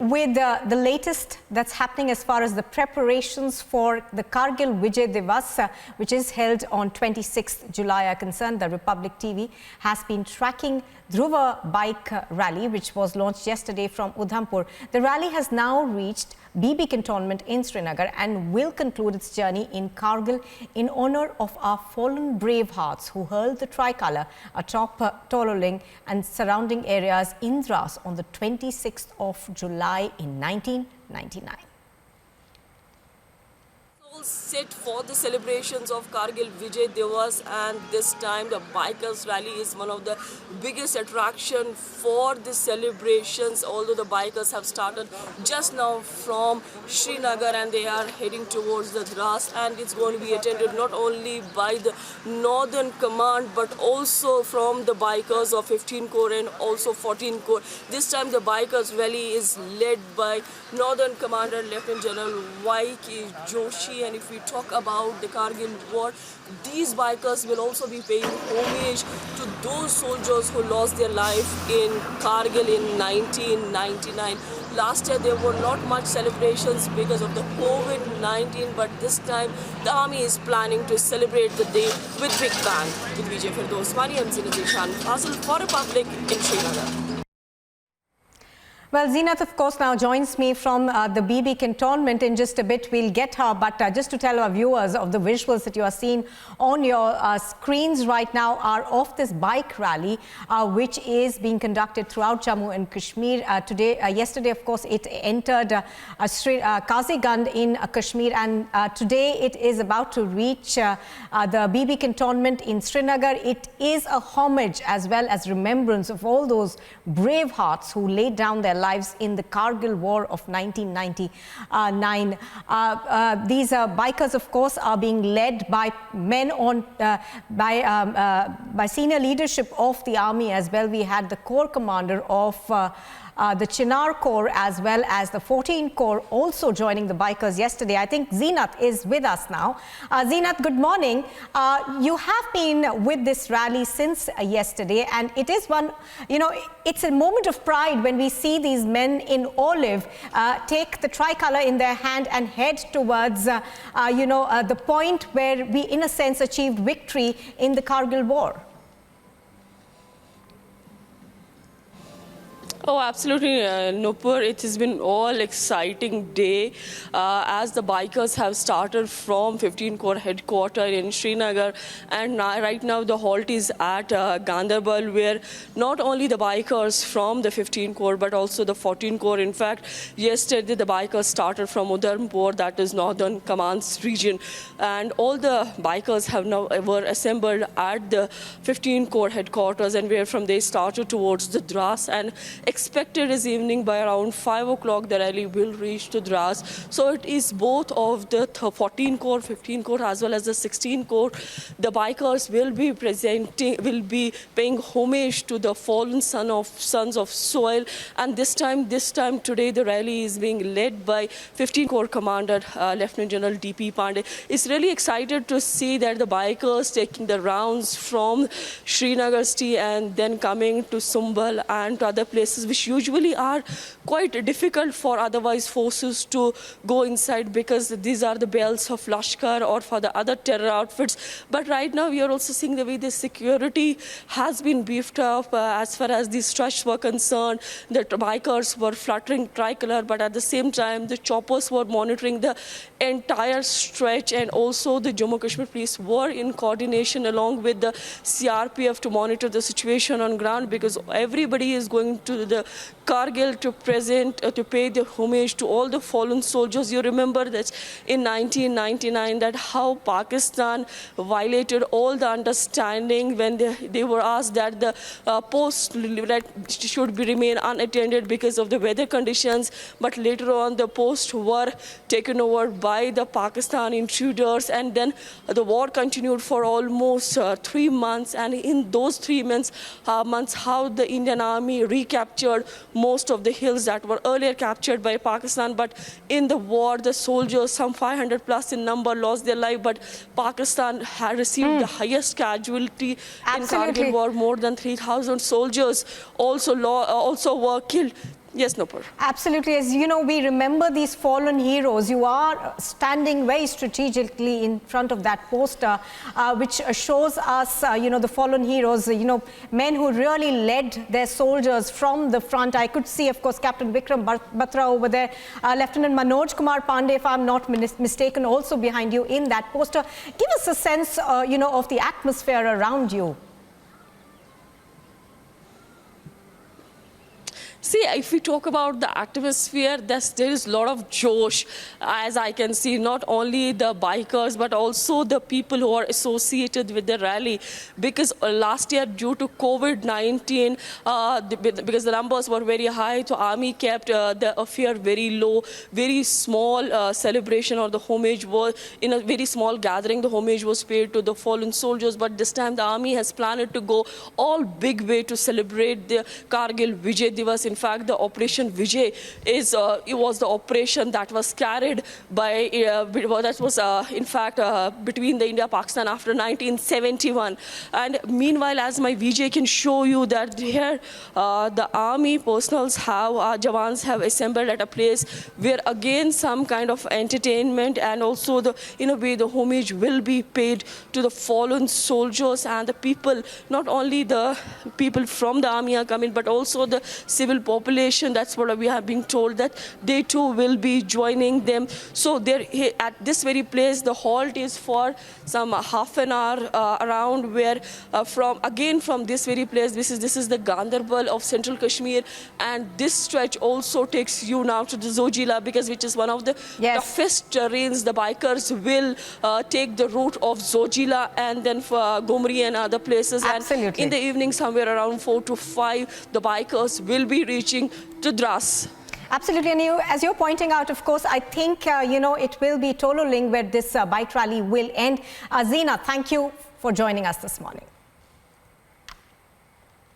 with the latest that's happening as far as the preparations for the Kargil Vijay Divas, which is held on 26th July are concerned. The Republic TV has been tracking Dhruva bike rally, which was launched yesterday from Udhampur. The rally has now reached BB cantonment in Srinagar and will conclude its journey in Kargil in honor of our fallen brave hearts who hurled the tricolour atop Tololing and surrounding areas in Dras on the 26th of July in 1999. Set for the celebrations of Kargil Vijay Divas, and this time the bikers rally is one of the biggest attraction for the celebrations. Although the bikers have started just now from Srinagar and they are heading towards the Dras, and it's going to be attended not only by the Northern Command but also from the bikers of 15 Corps and also 14 Corps. This time the bikers rally is led by Northern Commander Lieutenant General Y.K. Joshi. And if we talk about the Kargil war, these bikers will also be paying homage to those soldiers who lost their life in Kargil in 1999. Last year there were not much celebrations because of the COVID-19, but this time the army is planning to celebrate the day with big bang. With Vijay Firdosmani, I'm Zinat Ishan Fazil for Republic in Srinagar. Well, Zeenat, of course, now joins me from the BB cantonment. In just a bit, we'll get her. But just to tell our viewers of the visuals that you are seeing on your screens right now are of this bike rally, which is being conducted throughout Jammu and Kashmir. Yesterday, of course, it entered Kazigand in Kashmir. And today, it is about to reach the BB cantonment in Srinagar. It is a homage as well as remembrance of all those brave hearts who laid down their lives in the Kargil War of 1999. These bikers, of course, are being led by men on by senior leadership of the army as well. We had the Corps commander of the Chinar Corps as well as the 14 Corps also joining the bikers yesterday. I think Zeenat is with us now. Zeenat, good morning. You have been with this rally since yesterday, and it is one, it's a moment of pride when we see these men in olive take the tricolour in their hand and head towards, the point where we, in a sense, achieved victory in the Kargil War. Oh, absolutely, Nupur. It has been all exciting day as the bikers have started from 15 Corps headquarters in Srinagar, and right now the halt is at Ganderbal, where not only the bikers from the 15 Corps but also the 14 Corps. In fact, yesterday the bikers started from Udhampur, that is Northern Command's region, and all the bikers have now were assembled at the 15 Corps headquarters, and where from they started towards the Dras, and expected is evening by around 5 o'clock the rally will reach to Dras. So it is both of the 14 Corps, 15 Corps as well as the 16 Corps. The bikers will be paying homage to the fallen sons of soil. And this time today the rally is being led by 15 Corps Commander Lieutenant General D.P. Pandey. It's really excited to see that the bikers taking the rounds from Srinagar city and then coming to Sumbal and to other places which usually are quite difficult for otherwise forces to go inside, because these are the belts of Lashkar or for the other terror outfits. But right now we are also seeing the way the security has been beefed up as far as these trucks were concerned. The bikers were fluttering tricolour, but at the same time the choppers were monitoring the entire stretch, and also the Jammu Kashmir police were in coordination along with the CRPF to monitor the situation on ground, because everybody is going to the Kargil to pay the homage to all the fallen soldiers. You remember that in 1999 that how Pakistan violated all the understanding when they were asked that the post should remain unattended because of the weather conditions, but later on the posts were taken over by the Pakistan intruders, and then the war continued for almost 3 months, and in those 3 months how the Indian army recaptured most of the hills that were earlier captured by Pakistan. But in the war, the soldiers, some 500 plus in number, lost their life. But Pakistan had received the highest casualty in Kargil war. More than 3,000 soldiers also were killed. Yes, Nupur. Absolutely. As you know, we remember these fallen heroes. You are standing very strategically in front of that poster, which shows us, the fallen heroes, men who really led their soldiers from the front. I could see, of course, Captain Vikram Batra over there, Lieutenant Manoj Kumar Pandey, if I'm not mistaken, also behind you in that poster. Give us a sense, of the atmosphere around you. See, if we talk about the atmosphere, there is a lot of josh, as I can see, not only the bikers, but also the people who are associated with the rally. Because last year, due to COVID-19, because the numbers were very high, so army kept the affair very low, very small celebration, or the homage was in a very small gathering. The homage was paid to the fallen soldiers, but this time the army has planned to go all big way to celebrate the Kargil Vijay Divas. In fact, the Operation Vijay it was the operation that was carried by, between the India-Pakistan after 1971. And meanwhile, as my Vijay can show you that here, the army personals Jawans have assembled at a place where again some kind of entertainment and also in a way the homage will be paid to the fallen soldiers and the people, not only the people from the army are coming, but also the civil population. That's what we have been told, that they too will be joining them. So there, at this very place, the halt is for some half an hour around, where from this very place, this is the Gandarbal of Central Kashmir, and this stretch also takes you now to the Zojila, which is one of the toughest terrains. The bikers will take the route of Zojila and then for Gomri and other places. Absolutely. And in the evening, somewhere around 4 to 5, the bikers will be reaching to Dras. Absolutely, and as you're pointing out, of course, I think, it will be Tololing where this bike rally will end. Zina, thank you for joining us this morning.